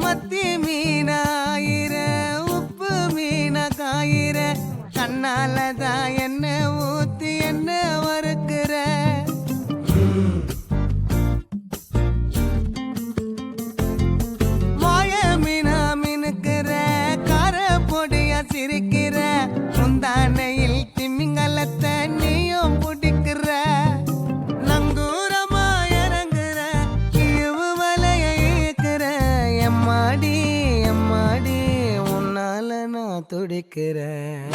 மத்தி மீனாயிர உப்பு மீன காயிர கண்ணாலதான் என்ன ஊத்தி என்ன வறுக்கிற மாய மீனா மினுக்கிற கார பொடிய சிரிக்கிற முந்தானையில் திமிங்கலத்தை நீயும் பிடிக்கிற நங்கூரமா இறங்குற இவு வலைய இழுக்கிற எம்மாடி எம்மாடி உன்னால நான் துடிக்கிறேன்